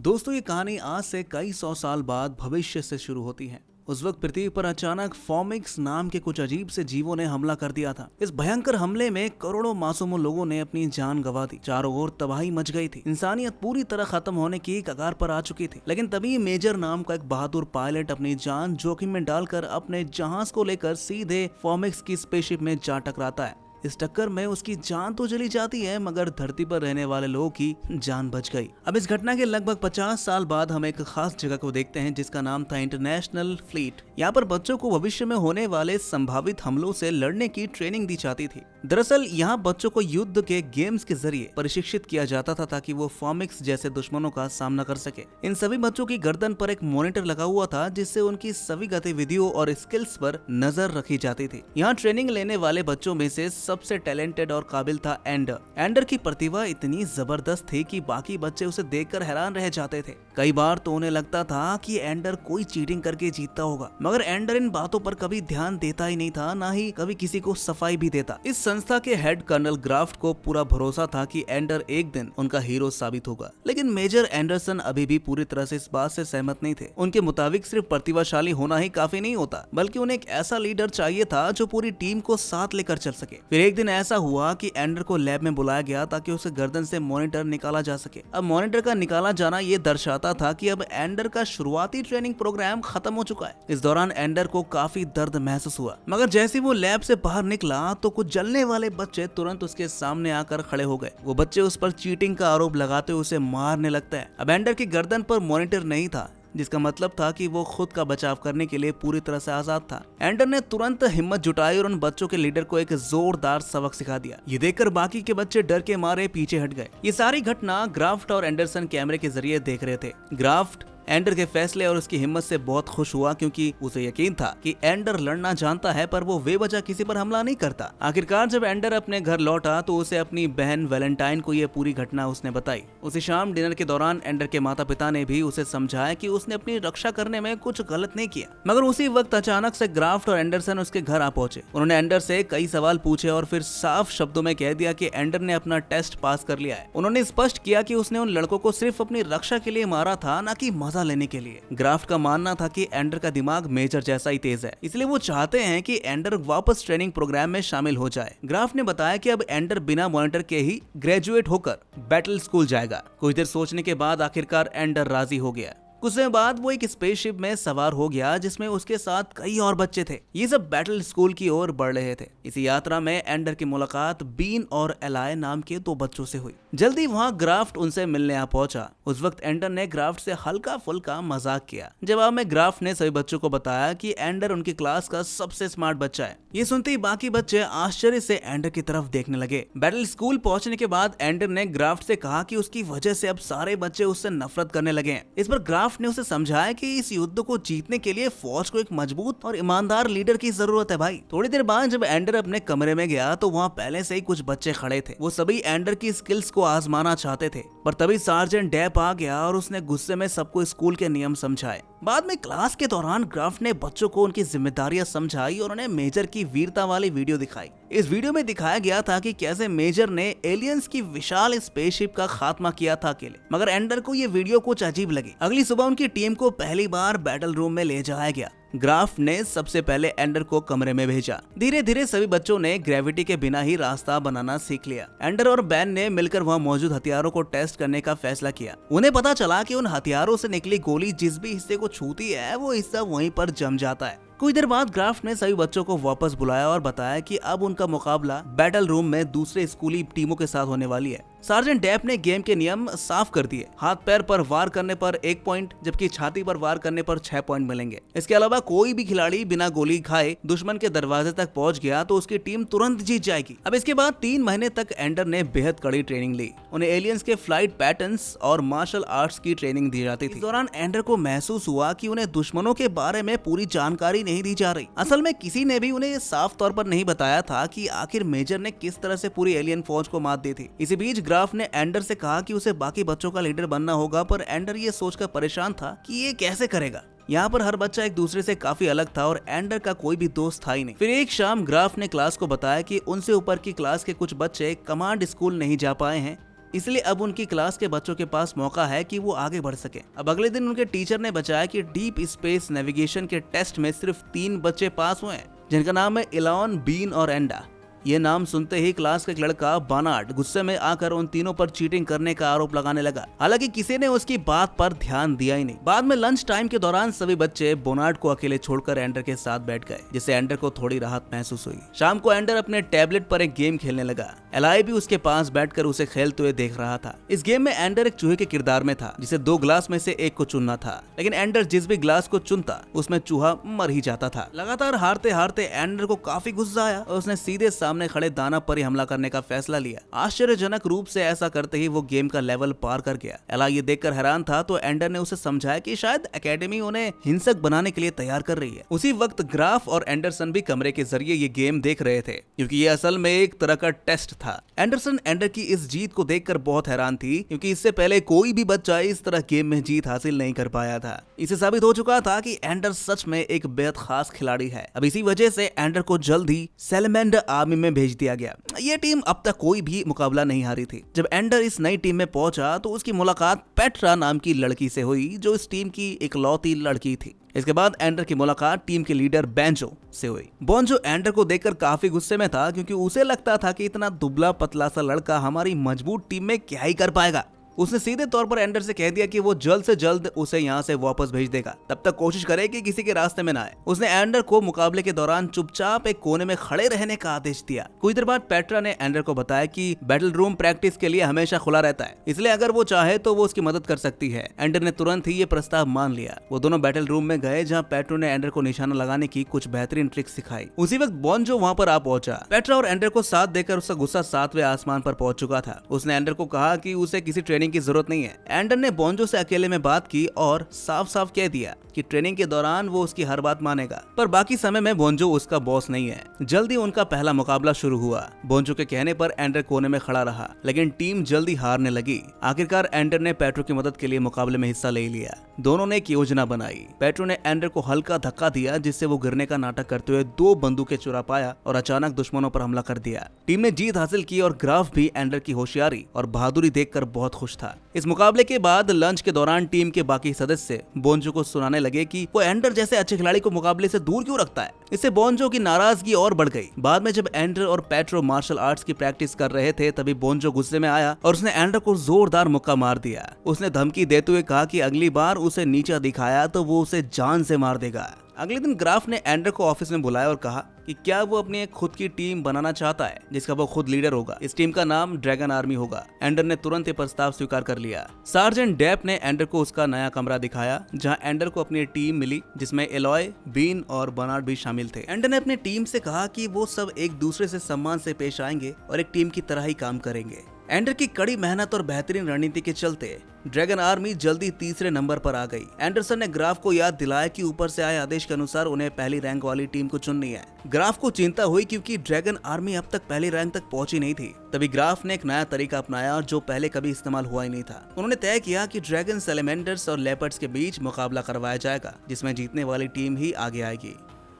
दोस्तों ये कहानी आज से कई सौ साल बाद भविष्य से शुरू होती है। उस वक्त पृथ्वी पर अचानक फॉमिक्स नाम के कुछ अजीब से जीवों ने हमला कर दिया था। इस भयंकर हमले में करोड़ों मासूम लोगों ने अपनी जान गंवा दी। चारों ओर तबाही मच गई थी। इंसानियत पूरी तरह खत्म होने की कगार पर आ चुकी थी। लेकिन तभी मेजर नाम का एक बहादुर पायलट अपनी जान जोखिम में डालकर अपने जहाज को लेकर सीधे फॉमिक्स की स्पेसशिप में जा टकराता है। इस टक्कर में उसकी जान तो चली जाती है, मगर धरती पर रहने वाले लोगों की जान बच गई। अब इस घटना के लगभग 50 साल बाद हम एक खास जगह को देखते हैं जिसका नाम था इंटरनेशनल फ्लीट। यहाँ पर बच्चों को भविष्य में होने वाले संभावित हमलों से लड़ने की ट्रेनिंग दी जाती थी। दरअसल यहाँ बच्चों को युद्ध के गेम्स के जरिए प्रशिक्षित किया जाता था ताकि वो फॉमिक्स जैसे दुश्मनों का सामना कर सके। इन सभी बच्चों की गर्दन पर एक मॉनिटर लगा हुआ था जिससे उनकी सभी गतिविधियों और स्किल्स पर नजर रखी जाती थी। यहाँ ट्रेनिंग लेने वाले बच्चों में से सबसे टैलेंटेड और काबिल था एंडर। एंडर की प्रतिभा इतनी जबरदस्त थी कि बाकी बच्चे उसे देखकर हैरान रह जाते थे। कई बार तो उन्हें लगता था कि एंडर कोई चीटिंग करके जीतता होगा, मगर एंडर इन बातों पर कभी ध्यान देता ही नहीं था, ना ही कभी किसी को सफाई भी देता। इस संस्था के हेड कर्नल ग्राफ्ट को पूरा भरोसा था कि एंडर एक दिन उनका हीरो साबित होगा। लेकिन मेजर एंडरसन अभी भी पूरी तरह से इस बात से सहमत नहीं थे। उनके मुताबिक सिर्फ प्रतिभाशाली होना ही काफी नहीं होता, बल्कि उन्हें एक ऐसा लीडर चाहिए था जो पूरी टीम को साथ लेकर चल सके। फिर एक दिन ऐसा हुआ कि एंडर को लैब में बुलाया गया ताकि उसे गर्दन से मॉनिटर निकाला जा सके। अब मॉनिटर का निकाला जाना ये दर्शाता था कि अब एंडर का शुरुआती ट्रेनिंग प्रोग्राम खत्म हो चुका है। इस दौरान एंडर को काफी दर्द महसूस हुआ, मगर जैसे वो लैब से बाहर निकला तो कुछ जलने वाले बच्चे तुरंत उसके सामने आकर खड़े हो गए। वो बच्चे उस पर चीटिंग का आरोप लगाते हुए उसे मारने लगता है। अब एंडर की गर्दन पर मॉनिटर नहीं था, जिसका मतलब था कि वो खुद का बचाव करने के लिए पूरी तरह से आजाद था। एंडर ने तुरंत हिम्मत जुटाई और उन बच्चों के लीडर को एक जोरदार सबक सिखा दिया। ये देखकर बाकी के बच्चे डर के मारे पीछे हट गए। ये सारी घटना ग्राफ्ट और एंडरसन कैमरे के जरिए देख रहे थे। ग्राफ्ट एंडर के फैसले और उसकी हिम्मत से बहुत खुश हुआ, क्योंकि उसे यकीन था कि एंडर लड़ना जानता है पर वो बेवजह किसी पर हमला नहीं करता। आखिरकार जब एंडर अपने घर लौटा तो उसे अपनी बहन वैलेंटाइन को ये पूरी घटना उसने बताई। उसी शाम डिनर के दौरान एंडर के माता पिता ने भी उसे समझाया कि उसने अपनी रक्षा करने में कुछ गलत नहीं किया। मगर उसी वक्त अचानक से ग्राफ्ट और एंडरसन उसके घर आ पहुंचे। उन्होंने एंडर से कई सवाल पूछे और फिर साफ शब्दों में कह दिया कि एंडर ने अपना टेस्ट पास कर लिया है। उन्होंने स्पष्ट किया कि उसने उन लड़कों को सिर्फ अपनी रक्षा के लिए मारा था, न कि मजा लेने के लिए। ग्राफ्ट का मानना था कि एंडर का दिमाग मेजर जैसा ही तेज है, इसलिए वो चाहते हैं कि एंडर वापस ट्रेनिंग प्रोग्राम में शामिल हो जाए। ग्राफ्ट ने बताया कि अब एंडर बिना मॉनिटर के ही ग्रेजुएट होकर बैटल स्कूल जाएगा। कुछ देर सोचने के बाद आखिरकार एंडर राजी हो गया। कुछ समय बाद वो एक स्पेसशिप में सवार हो गया जिसमें उसके साथ कई और बच्चे थे। ये सब बैटल स्कूल की ओर बढ़ रहे थे। इसी यात्रा में एंडर की मुलाकात बीन और एलाय नाम के दो बच्चों से हुई। जल्दी वहाँ ग्राफ्ट उनसे मिलने आ पहुंचा। उस वक्त एंडर ने ग्राफ्ट से हल्का फुल्का मजाक किया। जवाब में ग्राफ्ट ने सभी बच्चों को बताया कि एंडर उनकी क्लास का सबसे स्मार्ट बच्चा है। ये सुनते ही बाकी बच्चे आश्चर्य से एंडर की तरफ देखने लगे। बैटल स्कूल पहुंचने के बाद एंडर ने ग्राफ्ट से कहा कि उसकी वजह से अब सारे बच्चे उससे नफरत करने लगे हैं। इस पर ग्राफ्ट ने उसे समझाया कि इस युद्ध को जीतने के लिए फौज को एक मजबूत और ईमानदार लीडर की जरूरत है भाई। थोड़ी देर बाद जब एंडर अपने कमरे में गया तो वहाँ पहले से ही कुछ बच्चे खड़े थे। वो सभी एंडर की स्किल्स को आजमाना चाहते थे, पर तभी सार्जेंट डेप आ गया और उसने गुस्से में सबको स्कूल के नियम समझाए। बाद में क्लास के दौरान ग्राफ्ट ने बच्चों को उनकी जिम्मेदारियां समझाई और उन्हें मेजर की वीरता वाली वीडियो दिखाई। इस वीडियो में दिखाया गया था कि कैसे मेजर ने एलियंस की विशाल स्पेसशिप का खात्मा किया था अकेले। मगर एंडर को ये वीडियो कुछ अजीब लगी। अगली सुबह उनकी टीम को पहली बार बैटल रूम में ले जाया गया। ग्राफ्ट ने सबसे पहले एंडर को कमरे में भेजा। धीरे धीरे सभी बच्चों ने ग्रेविटी के बिना ही रास्ता बनाना सीख लिया। एंडर और बैन ने मिलकर वहां मौजूद हथियारों को टेस्ट करने का फैसला किया। उन्हें पता चला कि उन हथियारों से निकली गोली जिस भी हिस्से को छूती है वो हिस्सा वहीं पर जम जाता है। कुछ देर बाद ग्राफ्ट ने सभी बच्चों को वापस बुलाया और बताया कि अब उनका मुकाबला बैटल रूम में दूसरे स्कूली टीमों के साथ होने वाली है। सार्जेंट डेप ने गेम के नियम साफ कर दिए। हाथ पैर पर वार करने पर 1 पॉइंट, जबकि छाती पर वार करने पर 6 पॉइंट मिलेंगे। इसके अलावा कोई भी खिलाड़ी बिना गोली खाए दुश्मन के दरवाजे तक पहुंच गया तो उसकी टीम तुरंत जीत जाएगी। अब इसके बाद 3 महीने तक एंडर ने बेहद कड़ी ट्रेनिंग ली। उन्हें एलियंस के फ्लाइट पैटर्न्स और मार्शल आर्ट्स की ट्रेनिंग दी जाती थी। इस दौरान एंडर को महसूस हुआ कि उन्हें दुश्मनों के बारे में पूरी जानकारी नहीं दी जा रही। असल में किसी ने भी उन्हें साफ तौर पर नहीं बताया था कि आखिर मेजर ने किस तरह से पूरी एलियन फौज को मात दी थी। इसी बीच ग्राफ्ट ने एंडर से कहा कि उसे बाकी बच्चों का लीडर बनना होगा, पर एंडर ये सोचकर परेशान था कि ये कैसे करेगा। यहाँ पर हर बच्चा एक दूसरे से काफी अलग था और एंडर का कोई भी दोस्त था ही नहीं। फिर एक शाम ग्राफ्ट ने क्लास को बताया कि उनसे ऊपर की क्लास के कुछ बच्चे कमांड स्कूल नहीं जा पाए हैं इसलिए अब उनकी क्लास के बच्चों के पास मौका है कि वो आगे बढ़ सके। अब अगले दिन उनके टीचर ने बताया कि डीप स्पेस नेविगेशन के टेस्ट में सिर्फ 3 बच्चे पास हुए हैं, जिनका नाम है इलॉन, बीन और एंडा। ये नाम सुनते ही क्लास का एक लड़का बर्नार्ड गुस्से में आकर उन तीनों पर चीटिंग करने का आरोप लगाने लगा। हालांकि किसी ने उसकी बात पर ध्यान दिया ही नहीं। बाद में लंच टाइम के दौरान सभी बच्चे बर्नार्ड को अकेले छोड़कर एंडर के साथ बैठ गए, जिससे एंडर को थोड़ी राहत महसूस हुई। शाम को एंडर अपने टैबलेट पर एक गेम खेलने लगा। एलाई भी उसके पास बैठकर उसे खेलते हुए देख रहा था। इस गेम में एंडर एक चूहे के किरदार में था, जिसे 2 ग्लास में से एक को चुनना था, लेकिन एंडर जिस भी ग्लास को चुनता उसमें चूहा मर ही जाता था। लगातार हारते हारते एंडर को काफी गुस्सा आया और उसने सीधे सामने खड़े दाना पर ही हमला करने का फैसला लिया। आश्चर्यजनक रूप से ऐसा करते ही वो गेम का लेवल पार कर गया। एला ये देखकर हैरान था तो एंडर ने उसे समझाया कि शायद एकेडमी उन्हें हिंसक बनाने के लिए तैयार कर रही है। उसी वक्त ग्राफ और एंडरसन भी कमरे के जरिए ये गेम देख रहे थे, क्योंकि ये असल में एक तरह का टेस्ट था। एंडरसन एंडर की इस जीत को देखकर बहुत हैरान थी, क्योंकि इससे पहले कोई भी बच्चा इस तरह गेम में जीत हासिल नहीं कर पाया था। इसे साबित हो चुका था कि एंडर सच में एक बेहद खास खिलाड़ी है। अब इसी वजह से एंडर को जल्द ही सैलमेंडर आर्मी में भेज दिया गया। ये टीम अब तक कोई भी मुकाबला नहीं हारी थी। जब एंडर इस नई टीम में पहुंचा तो उसकी मुलाकात पेट्रा नाम की लड़की से हुई, जो इस टीम की इकलौती लड़की थी। इसके बाद एंडर की मुलाकात टीम के लीडर बेंजो से हुई। बोंजो एंडर को देखकर काफी गुस्से में था, क्योंकि उसे लगता था कि इतना दुबला पतला सा लड़का हमारी मजबूत टीम में क्या ही कर पाएगा। उसने सीधे तौर पर एंडर से कह दिया कि वो जल्द से जल्द उसे यहाँ से वापस भेज देगा, तब तक कोशिश करे कि किसी के रास्ते में ना आए। उसने एंडर को मुकाबले के दौरान चुपचाप एक कोने में खड़े रहने का आदेश दिया। कुछ देर बाद पेट्रा ने एंडर को बताया कि बैटल रूम प्रैक्टिस के लिए हमेशा खुला रहता है, इसलिए अगर वो चाहे तो वो उसकी मदद कर सकती है। एंडर ने तुरंत ही ये प्रस्ताव मान लिया। वो दोनों बैटल रूम में गए, जहाँ पेट्रो ने एंडर को निशाना लगाने की कुछ बेहतरीन ट्रिक सिखाई। उसी वक्त बोंजो वहाँ पर आ पहुंचा। पेट्रा और एंडर को साथ देकर उसका गुस्सा 7वें आसमान पर पहुंच चुका था। उसने एंडर को कहा कि उसे किसी ट्रेनिंग की जरूरत नहीं है। एंडर ने बोंजो से अकेले में बात की और साफ साफ कह दिया कि ट्रेनिंग के दौरान वो उसकी हर बात मानेगा, पर बाकी समय में बोंजो उसका बॉस नहीं है। जल्दी उनका पहला मुकाबला शुरू हुआ। बोंजो के कहने पर एंडर कोने में खड़ा रहा, लेकिन टीम जल्दी हारने लगी। आखिरकार एंडर ने पेट्रो की मदद के लिए मुकाबले में हिस्सा ले लिया। दोनों ने एक योजना बनाई। पेट्रो ने एंडर को हल्का धक्का दिया, जिससे वो गिरने का नाटक करते हुए 2 बंदूकें चुरा पाया और अचानक दुश्मनों पर हमला कर दिया। टीम ने जीत हासिल की और ग्राफ भी एंडर की होशियारी और बहादुरी देखकर बहुत खुश था। इस मुकाबले के बाद लंच के दौरान टीम के बाकी सदस्य बोंजो को सुनाने लगे कि वो एंडर जैसे अच्छे खिलाड़ी को मुकाबले से दूर क्यों रखता है। इससे बोंजो की नाराजगी और बढ़ गई। बाद में जब एंडर और पेट्रो मार्शल आर्ट्स की प्रैक्टिस कर रहे थे, तभी बोंजो गुस्से में आया और उसने एंडर को जोरदार मुक्का मार दिया। उसने धमकी देते हुए कहा कि अगली बार उसे नीचा दिखाया तो वो उसे जान से मार देगा। अगले दिन ग्राफ ने एंडर को ऑफिस में बुलाया और कहा कि क्या वो अपनी एक खुद की टीम बनाना चाहता है, जिसका वो खुद लीडर होगा। इस टीम का नाम ड्रैगन आर्मी होगा। एंडर ने तुरंत ये प्रस्ताव स्वीकार कर लिया। सार्जेंट डेप ने एंडर को उसका नया कमरा दिखाया, जहां एंडर को अपनी टीम मिली, जिसमें एलॉय, बीन और बर्नार्ड भी शामिल थे। एंडर ने अपनी टीम से कहा कि वो सब एक दूसरे से सम्मान से पेश आएंगे और एक टीम की तरह ही काम करेंगे। एंडर की कड़ी मेहनत और बेहतरीन रणनीति के चलते ड्रैगन आर्मी जल्दी 3रे नंबर पर आ गई। एंडरसन ने ग्राफ को याद दिलाया कि ऊपर से आए आदेश के अनुसार उन्हें पहली रैंक वाली टीम को चुननी है। ग्राफ को चिंता हुई, क्योंकि ड्रैगन आर्मी अब तक पहली रैंक तक पहुंची नहीं थी। तभी ग्राफ ने एक नया तरीका अपनाया, जो पहले कभी इस्तेमाल हुआ ही नहीं था। उन्होंने तय किया कि ड्रैगन, सैलमेंडर्स और लेपर्ड्स के बीच मुकाबला करवाया जाएगा, जिसमें जीतने वाली टीम ही आगे आएगी।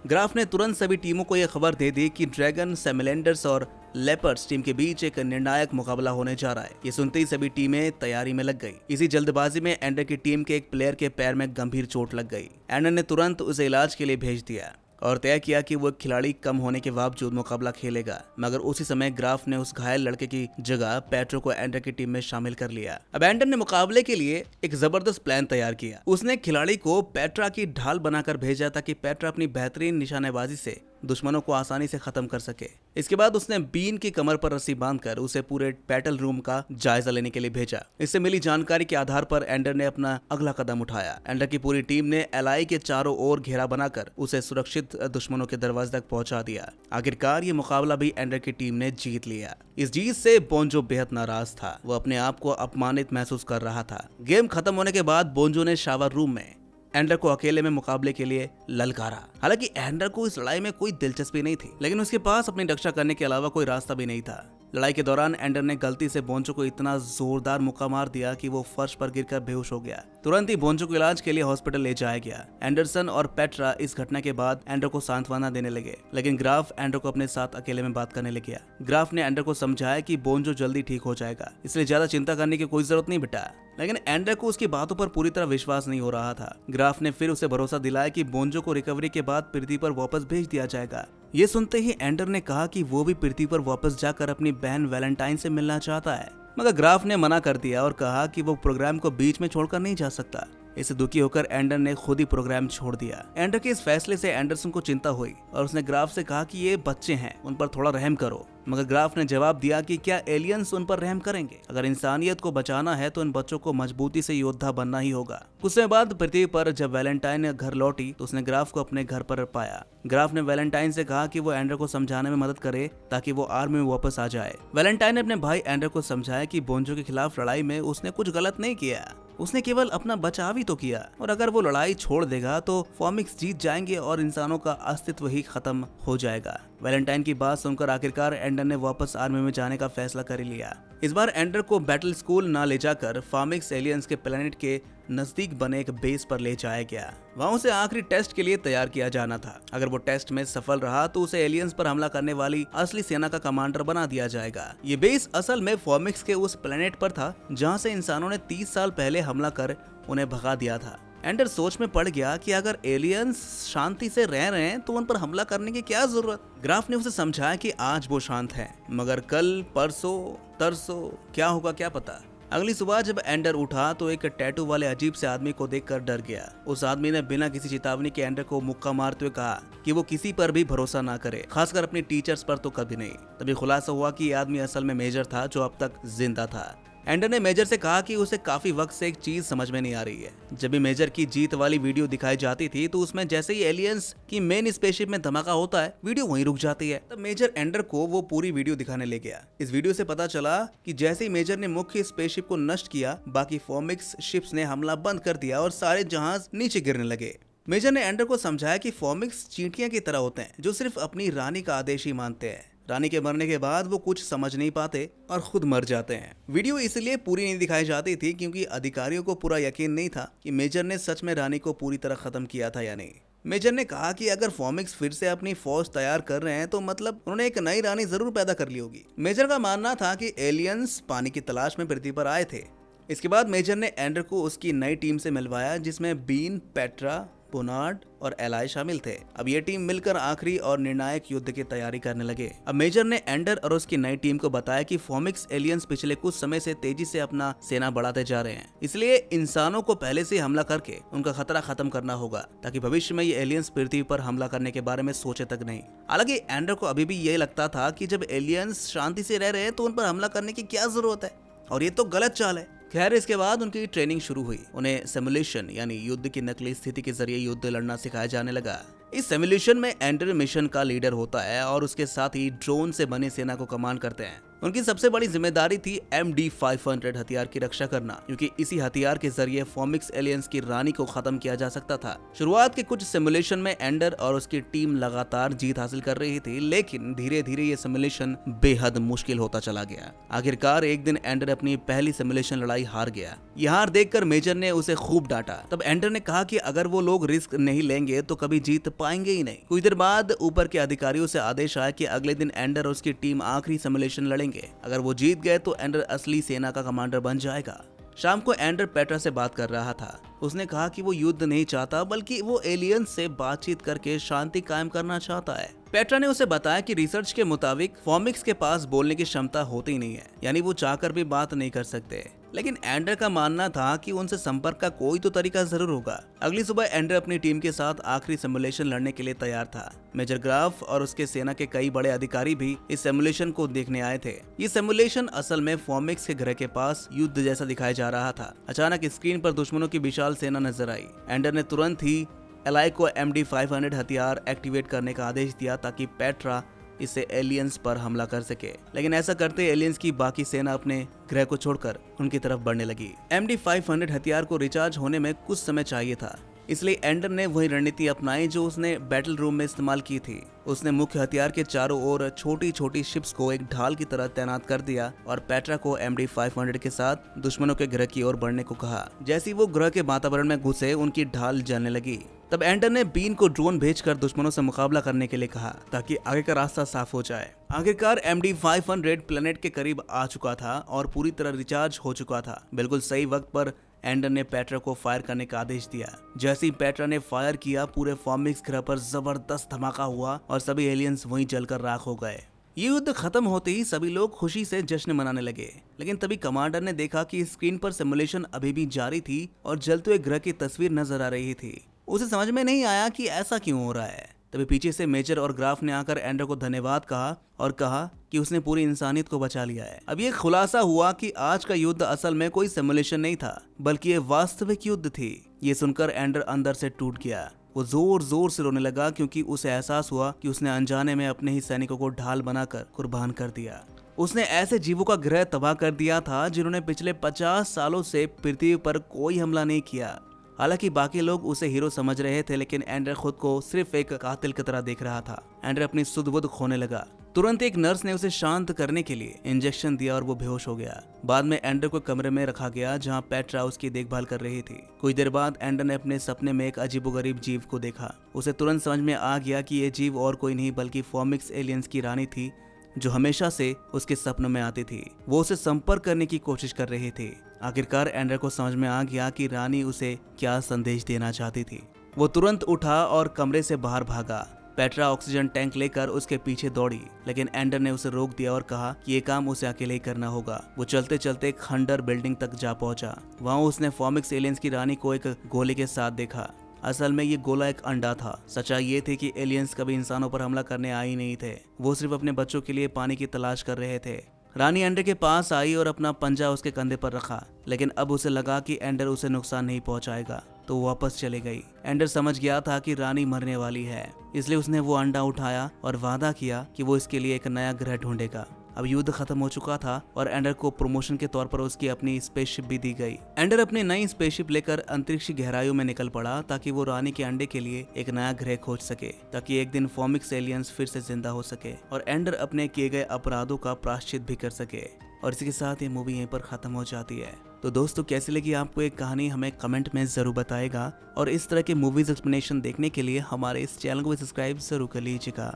ग्राफ ने तुरंत सभी टीमों को यह खबर दे दी कि ड्रैगन, सैलमेंडर्स और लेपर्ड्स टीम के बीच एक निर्णायक मुकाबला होने जा रहा है। ये सुनते ही सभी टीमें तैयारी में लग गई। इसी जल्दबाजी में एंडर की टीम के एक प्लेयर के पैर में गंभीर चोट लग गई। एंडर ने तुरंत उसे इलाज के लिए भेज दिया और तय किया कि वो एक खिलाड़ी कम होने के बावजूद मुकाबला खेलेगा। मगर उसी समय ग्राफ ने उस घायल लड़के की जगह पेट्रो को एंडर की टीम में शामिल कर लिया। अब एंडर ने मुकाबले के लिए एक जबरदस्त प्लान तैयार किया। उसने खिलाड़ी को पेट्रा की ढाल बनाकर भेजा, ताकि पेट्रा अपनी बेहतरीन निशानेबाजी से दुश्मनों को आसानी से खत्म कर सके। इसके बाद उसने बीन की कमर पर रस्सी बांधकर उसे पूरे बैटल रूम का जायजा लेने के लिए भेजा। इससे मिली जानकारी के आधार पर एंडर ने अपना अगला कदम उठाया। एंडर की पूरी टीम ने एलाई के चारों ओर घेरा बनाकर उसे सुरक्षित दुश्मनों के दरवाजे तक पहुंचा दिया। आखिरकार ये मुकाबला भी एंडर की टीम ने जीत लिया। इस जीत से बोंजो बेहद नाराज था। वो अपने आप को अपमानित महसूस कर रहा था। गेम खत्म होने के बाद बोंजो ने शावर रूम में एंडर को अकेले में मुकाबले के लिए ललकारा। हालांकि एंडर को इस लड़ाई में कोई दिलचस्पी नहीं थी, लेकिन उसके पास अपनी रक्षा करने के अलावा कोई रास्ता भी नहीं था। लड़ाई के दौरान एंडर ने गलती से बोंजो को इतना जोरदार मुक्का मार दिया कि वो फर्श पर गिरकर बेहोश हो गया। तुरंत ही बोंजो को इलाज के लिए हॉस्पिटल ले जाया गया। एंडरसन और पेट्रा इस घटना के बाद एंडर को सांत्वना देने लगे, लेकिन ग्राफ एंडर को अपने साथ अकेले में बात करने लग गया। ग्राफ ने एंडर को समझाया कि बोंजो जल्दी ठीक हो जाएगा, इसलिए ज्यादा चिंता करने की कोई जरूरत नहीं बेटा। लेकिन एंडर को उसकी बातों पर पूरी तरह विश्वास नहीं हो रहा था। ग्राफ ने फिर उसे भरोसा दिलाया कि बोंजो को रिकवरी के बाद पृथ्वी पर वापस भेज दिया जाएगा। ये सुनते ही एंडर ने कहा कि वो भी पृथ्वी पर वापस जाकर अपनी बहन वैलेंटाइन से मिलना चाहता है, मगर ग्राफ ने मना कर दिया और कहा कि वो प्रोग्राम को बीच में छोड़कर नहीं जा सकता। इससे दुखी होकर एंडर ने खुद ही प्रोग्राम छोड़ दिया। एंडर के इस फैसले से एंडरसन को चिंता हुई और उसने ग्राफ से कहा कि ये बच्चे हैं, उन पर थोड़ा रहम करो। मगर ग्राफ ने जवाब दिया कि क्या एलियंस उन पर रहम करेंगे? अगर इंसानियत को बचाना है तो इन बच्चों को मजबूती से योद्धा बनना ही होगा। कुछ समय बाद पृथ्वी पर जब वैलेंटाइन घर लौटी तो उसने ग्राफ को अपने घर पर पाया। ग्राफ ने वैलेंटाइन से कहा कि वो एंडर को समझाने में मदद करे ताकि वो आर्मी में वापस आ जाए। वैलेंटाइन ने अपने भाई एंडर को समझाया कि बोंजो के खिलाफ लड़ाई में उसने कुछ गलत नहीं किया, उसने केवल अपना बचाव ही तो किया, और अगर वो लड़ाई छोड़ देगा तो फॉमिक्स जीत जाएंगे और इंसानों का अस्तित्व ही खत्म हो जाएगा। वैलेंटाइन की बात सुनकर आखिरकार एंडर ने वापस आर्मी में जाने का फैसला कर लिया। इस बार एंडर को बैटल स्कूल ना ले जाकर फॉमिक्स एलियंस के प्लेनेट के नजदीक बने एक बेस पर ले जाया गया। वहां उसे आखिरी टेस्ट के लिए तैयार किया जाना था। अगर वो टेस्ट में सफल रहा तो उसे एलियंस पर हमला करने वाली असली सेना का कमांडर बना दिया जाएगा। ये बेस असल में फॉमिक्स के उस प्लेनेट पर था जहां से इंसानों ने 30 साल पहले हमला कर उन्हें भगा दिया था। एंडर सोच में पड़ गया कि अगर एलियंस शांति से रह रहे हैं तो उन पर हमला करने की क्या जरूरत। ग्राफ ने उसे समझाया कि आज वो शांत हैं, मगर कल, परसों, तरसों क्या होगा क्या पता। अगली सुबह जब एंडर उठा तो एक टैटू वाले अजीब से आदमी को देखकर डर गया। उस आदमी ने बिना किसी चेतावनी के एंडर को मुक्का मारते हुए कहा कि वो किसी पर भी भरोसा ना करे, खासकर अपनी टीचर्स पर तो कभी नहीं। तभी खुलासा हुआ कि ये आदमी असल में मेजर था जो अब तक जिंदा था। एंडर ने मेजर से कहा कि उसे काफी वक्त से एक चीज समझ में नहीं आ रही है। जब भी मेजर की जीत वाली वीडियो दिखाई जाती थी तो उसमें जैसे ही एलियंस की मेन स्पेसशिप में धमाका होता है, वीडियो वहीं रुक जाती है। तब मेजर एंडर को वो पूरी वीडियो दिखाने ले गया। इस वीडियो से पता चला कि जैसे ही मेजर ने मुख्य स्पेसशिप को नष्ट किया, बाकी फॉमिक्स शिप्स ने हमला बंद कर दिया और सारे जहाज नीचे गिरने लगे। मेजर ने एंडर को समझाया कि फॉमिक्स चींटियां की तरह होते हैं जो सिर्फ अपनी रानी का आदेश ही मानते हैं। रानी के मरने के बाद वो कुछ समझ नहीं पाते और खुद मर जाते हैं। वीडियो इसलिए पूरी नहीं दिखाई जाती थी क्योंकि अधिकारियों को पूरा यकीन नहीं था कि मेजर ने सच में रानी को पूरी तरह खत्म किया था या नहीं। मेजर ने कहा कि अगर फॉमिक्स फिर से अपनी फौज तैयार कर रहे हैं तो मतलब उन्होंने एक नई रानी जरूर पैदा कर ली होगी। मेजर का मानना था कि एलियंस पानी की तलाश में पृथ्वी पर आए थे। इसके बाद मेजर ने एंडर को उसकी नई टीम से मिलवाया जिसमें बीन, पेट्रा, बोनार्ड और एलाई शामिल थे। अब ये टीम मिलकर आखिरी और निर्णायक युद्ध की तैयारी करने लगे। अब मेजर ने एंडर और उसकी नई टीम को बताया कि फॉमिक्स एलियंस पिछले कुछ समय से तेजी से अपना सेना बढ़ाते जा रहे हैं, इसलिए इंसानों को पहले से हमला करके उनका खतरा खत्म करना होगा ताकि भविष्य में ये एलियंस पृथ्वी पर हमला करने के बारे में सोचे तक नहीं। हालांकि एंडर को अभी भी ये लगता था कि जब एलियंस शांति से रह रहे हैं तो उन पर हमला करने की क्या जरूरत है, और ये तो गलत चाल है। खैर, इसके बाद उनकी ट्रेनिंग शुरू हुई। उन्हें सिमुलेशन यानी युद्ध की नकली स्थिति के जरिए युद्ध लड़ना सिखाया जाने लगा। इस सिमुलेशन में एंडर मिशन का लीडर होता है और उसके साथ ही ड्रोन से बनी सेना को कमांड करते हैं। उनकी सबसे बड़ी जिम्मेदारी थी MD-500 हथियार की रक्षा करना, क्योंकि इसी हथियार के जरिए फॉमिक्स एलियंस की रानी को खत्म किया जा सकता था। शुरुआत के कुछ सिमुलेशन में एंडर और उसकी टीम लगातार जीत हासिल कर रही थी, लेकिन धीरे धीरे ये सिमुलेशन बेहद मुश्किल होता चला गया। आखिरकार एक दिन एंडर अपनी पहली सिमुलेशन लड़ाई हार गया। यह हार देखकर मेजर ने उसे खूब डांटा। तब एंडर ने कहा कि अगर वो लोग रिस्क नहीं लेंगे तो कभी जीत पाएंगे ही नहीं। कुछ देर बाद ऊपर के अधिकारियों से आदेश आया कि अगले दिन एंडर और उसकी टीम आखिरी सिमुलेशन लड़ेंगे। अगर वो जीत गए तो एंडर असली सेना का कमांडर बन जाएगा। शाम को एंडर पेट्रा से बात कर रहा था। उसने कहा कि वो युद्ध नहीं चाहता, बल्कि वो एलियंस से बातचीत करके शांति कायम करना चाहता है। पेट्रा ने उसे बताया कि रिसर्च के मुताबिक फॉमिक्स के पास बोलने की क्षमता होती नहीं है, यानी वो चाहकर भी बात नहीं कर सकते। लेकिन एंडर का मानना था कि उनसे संपर्क का कोई तो तरीका जरूर होगा। अगली सुबह एंडर अपनी टीम के साथ आखिरी सिमुलेशन लड़ने के लिए तैयार था। मेजर ग्राफ और उसके सेना के कई बड़े अधिकारी भी इस सिमुलेशन को देखने आए थे। ये सिमुलेशन असल में फॉमिक्स के ग्रह के पास युद्ध जैसा दिखाया जा रहा था। अचानक स्क्रीन पर दुश्मनों की विशाल सेना नजर आई। एंडर ने तुरंत ही एलाई को MD-500 हथियार एक्टिवेट करने का आदेश दिया ताकि पेट्रा इससे एलियंस पर हमला कर सके। लेकिन ऐसा करते एलियंस की बाकी सेना अपने ग्रह को छोड़कर उनकी तरफ बढ़ने लगी। MD-500 हथियार को रिचार्ज होने में कुछ समय चाहिए था। इसलिए एंडर ने वही रणनीति अपनाई जो उसने बैटल रूम में इस्तेमाल की थी। उसने मुख्य हथियार के चारों ओर छोटी छोटी शिप्स को एक ढाल की तरह तैनात कर दिया और पेट्रा को MD-500 के साथ दुश्मनों के ग्रह की ओर बढ़ने को कहा। जैसे ही वो ग्रह के वातावरण में घुसे उनकी ढाल जलने लगी। तब एंडर ने बीन को ड्रोन भेजकर दुश्मनों से मुकाबला करने के लिए कहा ताकि आगे का रास्ता साफ हो जाए। आखिरकार MD-500 प्लेनेट के करीब आ चुका था और पूरी तरह रिचार्ज हो चुका था। बिल्कुल सही वक्त पर एंडर ने पेट्रा को फायर करने का आदेश दिया। जैसे ही पेट्रा ने फायर किया, पूरे फॉर्मिक्स ग्रह पर जबरदस्त धमाका हुआ और सभी एलियंस वहीं जलकर राख हो गए। ये युद्ध खत्म होते ही सभी लोग खुशी से जश्न मनाने लगे, लेकिन तभी कमांडर ने देखा कि स्क्रीन पर सिमुलेशन अभी भी जारी थी और जलते हुए ग्रह की तस्वीर नजर आ रही थी। उसे समझ में नहीं आया कि ऐसा क्यों हो रहा है। तभी पीछे से मेजर और ग्राफ ने आकर एंडर को धन्यवाद कहा और कहा कि उसने पूरी इंसानियत को बचा लिया है। अब ये खुलासा हुआ कि आज का युद्ध असल में कोई सिमुलेशन नहीं था, बल्कि ये वास्तविक युद्ध थी। ये सुनकर एंडर अंदर से टूट गया। वो जोर जोर से रोने लगा क्योंकि उसे एहसास हुआ कि उसने अनजाने में अपने ही सैनिकों को ढाल बनाकर कुर्बान कर दिया। उसने ऐसे जीवों का ग्रह तबाह कर दिया था जिन्होंने पिछले 50 सालों से पृथ्वी पर कोई हमला नहीं किया। हालांकि बाकी लोग उसे हीरो समझ रहे थे, लेकिन एंडर खुद को सिर्फ एक कातिल की तरह देख रहा था। एंडर अपनी सुध बुध खोने लगा। तुरंत एक नर्स ने उसे शांत करने के लिए इंजेक्शन दिया और वो बेहोश हो गया। बाद में एंडर को कमरे में रखा गया जहां पेट्रा उसकी देखभाल कर रही थी। कुछ देर बाद एंडर ने अपने सपने में एक अजीबोगरीब जीव को देखा। उसे तुरंत समझ में आ गया कि ये जीव और कोई नहीं बल्कि फॉर्मिक्स एलियंस की रानी थी, जो हमेशा से उसके सपनों में आती थी। वो उसे संपर्क करने की कोशिश कर रही थी। आखिरकार एंडर को समझ में आ गया कि रानी उसे क्या संदेश देना चाहती थी। वो तुरंत उठा और कमरे से बाहर भागा। पेट्रा ऑक्सीजन टैंक लेकर उसके पीछे दौड़ी, लेकिन एंडर ने उसे रोक दिया और कहा कि ये काम उसे अकेले ही करना होगा। वो चलते चलते खंडर बिल्डिंग तक जा पहुंचा। वहां उसने फॉर्मिक्स एलियंस की रानी को एक गोले के साथ देखा। असल में ये गोला एक अंडा था। सच्चाई ये थी कि एलियंस कभी इंसानों पर हमला करने आए ही नहीं थे। वो सिर्फ अपने बच्चों के लिए पानी की तलाश कर रहे थे। रानी एंडर के पास आई और अपना पंजा उसके कंधे पर रखा, लेकिन अब उसे लगा कि एंडर उसे नुकसान नहीं पहुंचाएगा, तो वो वापस चले गई। एंडर समझ गया था कि रानी मरने वाली है, इसलिए उसने वो अंडा उठाया और वादा किया कि वो इसके लिए एक नया ग्रह ढूंढेगा। अब युद्ध खत्म हो चुका था और एंडर को प्रमोशन के तौर पर उसकी अपनी स्पेसशिप भी दी गई। एंडर अपनी नई स्पेसशिप लेकर अंतरिक्ष की गहराइयों में निकल पड़ा ताकि वो रानी के अंडे के लिए एक नया ग्रह खोज सके, ताकि एक दिन फॉर्मिक्स एलियंस फिर से जिंदा हो सके और एंडर अपने किए गए अपराधों का प्रायश्चित भी कर सके। और इसी के साथ ये मूवी यहीं पर खत्म हो जाती है। तो दोस्तों, कैसी लगी आपको एक कहानी हमें कमेंट में जरूर बताएगा और इस तरह के मूवीज एक्सप्लेनेशन देखने के लिए हमारे इस चैनल को सब्सक्राइब जरूर कर लीजिएगा।